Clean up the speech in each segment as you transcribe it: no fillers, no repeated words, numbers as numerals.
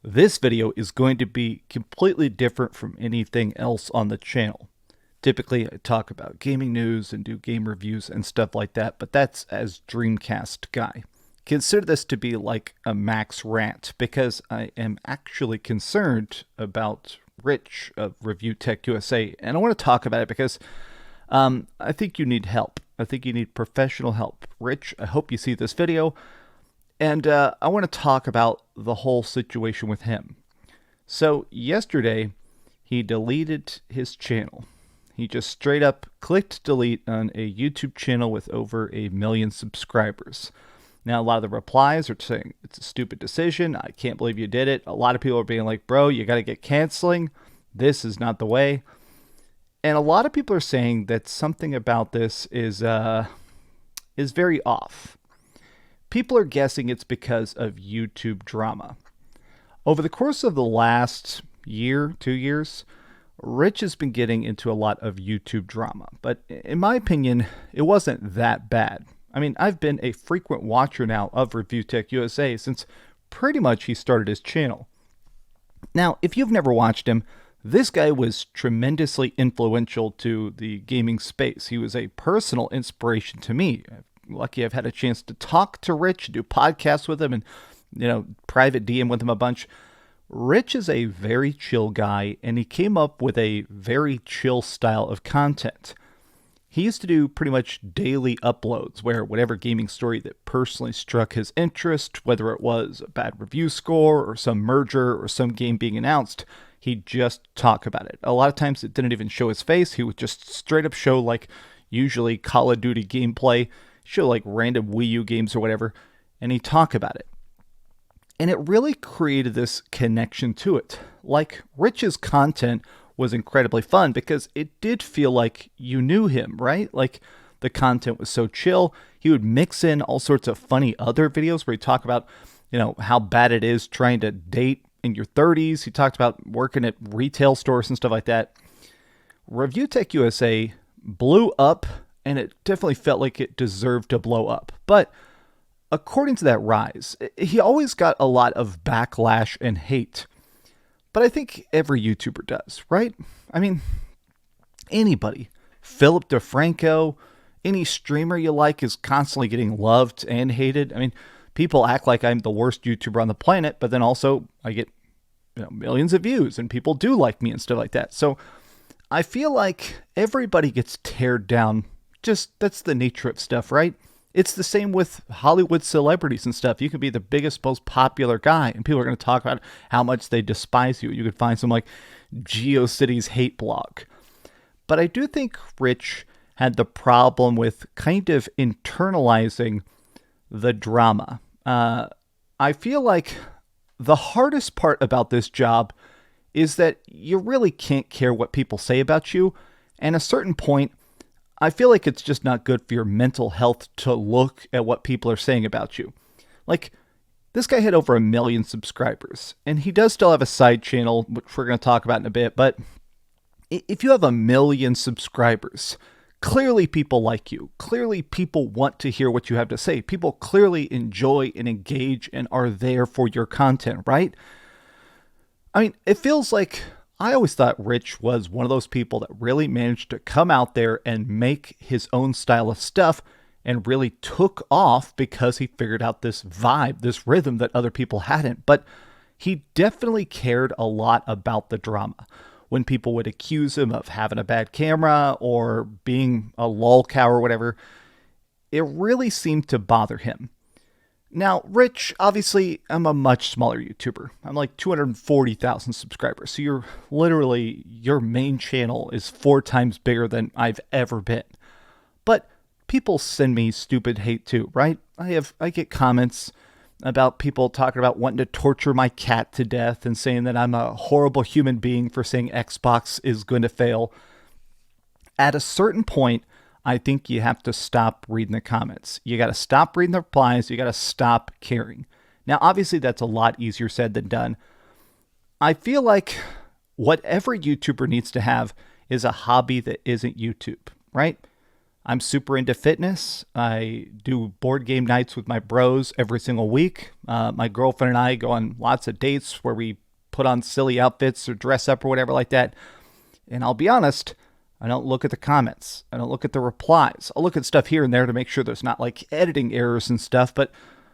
This video is going to be completely different from anything else on the channel. Typically, I talk about gaming news and do game reviews and stuff like that, but that's as Dreamcastguy. Consider this to be like a max rant because I am actually concerned about Rich of ReviewTechUSA, and I want to talk about it because I think you need help. I think you need professional help. Rich, I hope you see this video. And I want to talk about the whole situation with him. So yesterday, he deleted his channel. He just straight up clicked delete on a YouTube channel with over 1 million subscribers. Now, a lot of the replies are saying, it's a stupid decision. I can't believe you did it. A lot of people are being like, bro, you got to get canceling. This is not the way. And a lot of people are saying that something about this is very off. People are guessing it's because of YouTube drama. Over the course of the last year, 2 years, Rich has been getting into a lot of YouTube drama. But in my opinion, it wasn't that bad. I mean, I've been a frequent watcher now of ReviewTechUSA since pretty much he started his channel. Now, if you've never watched him, this guy was tremendously influential to the gaming space. He was a personal inspiration to me. Lucky I've had a chance to talk to Rich, do podcasts with him, and private DM with him a bunch. Rich is a very chill guy, and he came up with a very chill style of content. He used to do pretty much daily uploads where whatever gaming story that personally struck his interest, whether it was a bad review score or some merger or some game being announced, he'd just talk about it. A lot of times it didn't even show his face. He would just straight up show, like, usually Call of Duty gameplay, show like random Wii U games or whatever, and he'd talk about it. And it really created this connection to it. Like, Rich's content was incredibly fun because it did feel like you knew him, right? Like, the content was so chill. He would mix in all sorts of funny other videos where he'd talk about, how bad it is trying to date in your 30s. He talked about working at retail stores and stuff like that. ReviewTechUSA blew up, and it definitely felt like it deserved to blow up. But according to that rise, he always got a lot of backlash and hate. But I think every YouTuber does, right? I mean, anybody. Philip DeFranco, any streamer you like is constantly getting loved and hated. I mean, people act like I'm the worst YouTuber on the planet, but then also I get millions of views and people do like me and stuff like that. So I feel like everybody gets teared down. Just that's the nature of stuff, right? It's the same with Hollywood celebrities and stuff. You can be the biggest, most popular guy, and people are going to talk about how much they despise you. You could find some like GeoCities hate blog. But I do think Rich had the problem with kind of internalizing the drama. I feel like the hardest part about this job is that you really can't care what people say about you. And at a certain point, I feel like it's just not good for your mental health to look at what people are saying about you. Like, this guy had over 1 million subscribers, and he does still have a side channel, which we're going to talk about in a bit, but if you have 1 million subscribers, clearly people like you. Clearly people want to hear what you have to say. People clearly enjoy and engage and are there for your content, right? I mean, it feels like I always thought Rich was one of those people that really managed to come out there and make his own style of stuff and really took off because he figured out this vibe, this rhythm that other people hadn't. But he definitely cared a lot about the drama. When people would accuse him of having a bad camera or being a lolcow or whatever, it really seemed to bother him. Now, Rich, obviously, I'm a much smaller YouTuber. I'm like 240,000 subscribers. So your main channel is 4 times bigger than I've ever been. But people send me stupid hate too, right? I get comments about people talking about wanting to torture my cat to death and saying that I'm a horrible human being for saying Xbox is going to fail. At a certain point, I think you have to stop reading the comments. You got to stop reading the replies. You got to stop caring. Now, obviously, that's a lot easier said than done. I feel like what every YouTuber needs to have is a hobby that isn't YouTube, right? I'm super into fitness. I do board game nights with my bros every single week. My girlfriend and I go on lots of dates where we put on silly outfits or dress up or whatever like that. And I'll be honest, I don't look at the comments. I don't look at the replies. I'll look at stuff here and there to make sure there's not like editing errors and stuff, but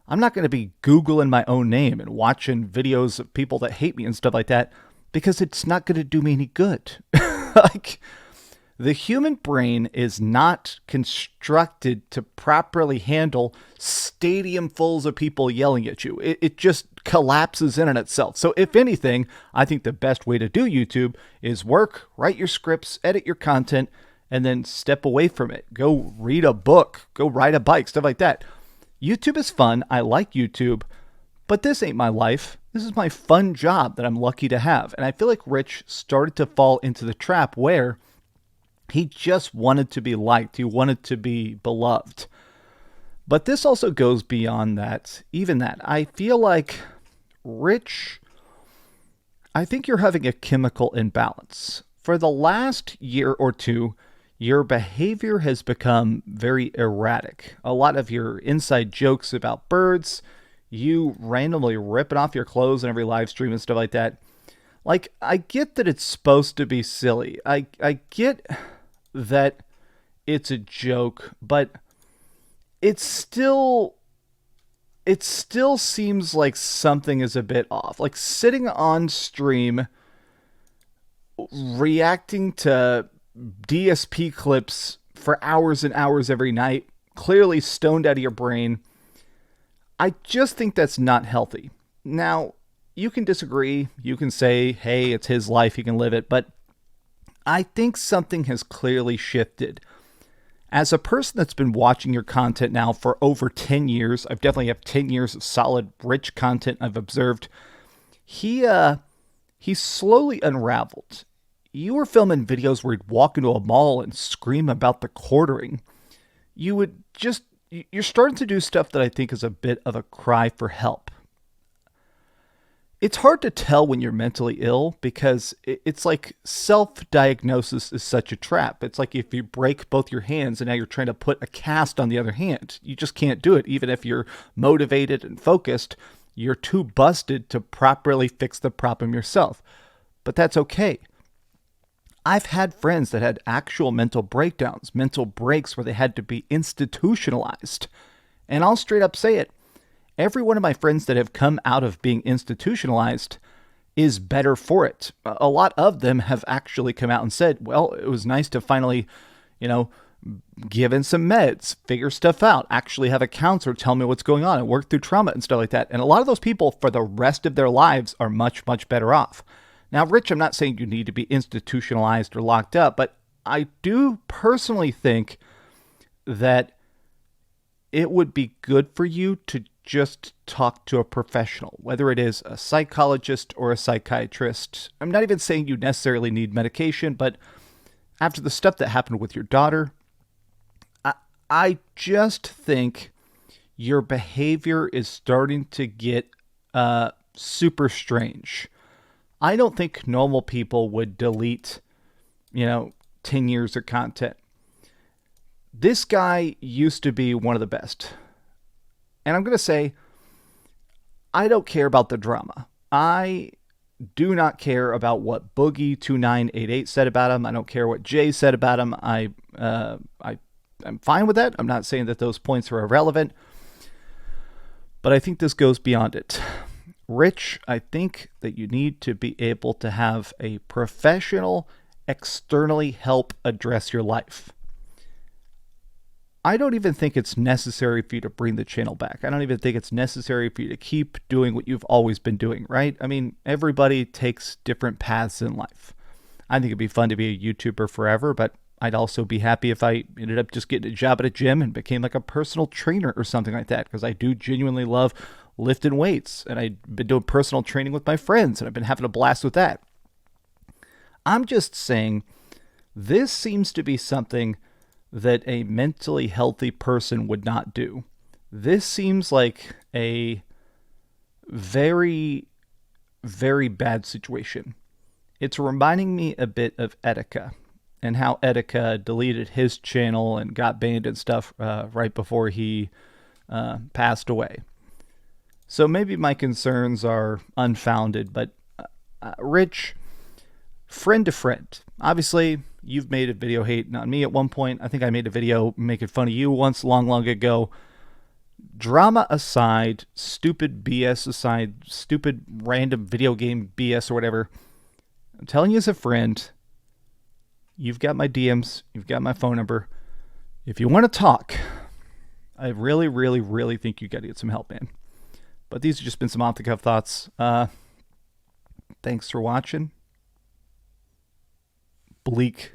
I'm not going to be Googling my own name and watching videos of people that hate me and stuff like that because it's not going to do me any good. Like, the human brain is not constructed to properly handle stadium fulls of people yelling at you. It just collapses in on itself. So if anything, I think the best way to do YouTube is work, write your scripts, edit your content, and then step away from it. Go read a book, go ride a bike, stuff like that. YouTube is fun. I like YouTube, but this ain't my life. This is my fun job that I'm lucky to have. And I feel like Rich started to fall into the trap where he just wanted to be liked. He wanted to be beloved. But this also goes beyond that. Even that. I feel like, Rich, I think you're having a chemical imbalance. For the last year or two, your behavior has become very erratic. A lot of your inside jokes about birds, you randomly ripping off your clothes in every live stream and stuff like that. Like, I get that it's supposed to be silly. I get that it's a joke, but it still seems like something is a bit off. Like sitting on stream reacting to DSP clips for hours and hours every night, clearly stoned out of your brain. I just think that's not healthy. Now, you can disagree. You can say, hey, it's his life, he can live it, but I think something has clearly shifted. As a person that's been watching your content now for over 10 years, I've definitely have 10 years of solid, rich content I've observed. He slowly unraveled. You were filming videos where you'd walk into a mall and scream about the quartering. You're starting to do stuff that I think is a bit of a cry for help. It's hard to tell when you're mentally ill because it's like self-diagnosis is such a trap. It's like if you break both your hands and now you're trying to put a cast on the other hand. You just can't do it. Even if you're motivated and focused, you're too busted to properly fix the problem yourself. But that's okay. I've had friends that had actual mental breakdowns, mental breaks where they had to be institutionalized. And I'll straight up say it. Every one of my friends that have come out of being institutionalized is better for it. A lot of them have actually come out and said, well, it was nice to finally, give in some meds, figure stuff out, actually have a counselor tell me what's going on and work through trauma and stuff like that. And a lot of those people for the rest of their lives are much, much better off. Now, Rich, I'm not saying you need to be institutionalized or locked up, but I do personally think that it would be good for you to just talk to a professional, whether it is a psychologist or a psychiatrist. I'm not even saying you necessarily need medication, but after the stuff that happened with your daughter, I just think your behavior is starting to get super strange. I don't think normal people would delete, 10 years of content. This guy used to be one of the best. And I'm going to say, I don't care about the drama. I do not care about what Boogie2988 said about him. I don't care what Jay said about him. I'm fine with that. I'm not saying that those points are irrelevant. But I think this goes beyond it. Rich, I think that you need to be able to have a professional externally help address your life. I don't even think it's necessary for you to bring the channel back. I don't even think it's necessary for you to keep doing what you've always been doing, right? I mean, everybody takes different paths in life. I think it'd be fun to be a YouTuber forever, but I'd also be happy if I ended up just getting a job at a gym and became like a personal trainer or something like that, because I do genuinely love lifting weights, and I've been doing personal training with my friends, and I've been having a blast with that. I'm just saying, this seems to be something that a mentally healthy person would not do. This seems like a very, very bad situation. It's reminding me a bit of Etika. and how Etika deleted his channel and got banned and stuff right before he passed away. So maybe my concerns are unfounded, but Rich, friend to friend. Obviously, you've made a video hating on me at one point. I think I made a video making fun of you once long ago. Drama aside, stupid BS aside, stupid random video game BS or whatever, I'm telling you as a friend, you've got my DMs, you've got my phone number. If you want to talk, I really think you got to get some help, man. But these have just been some off-the-cuff thoughts. Thanks for watching. Bleak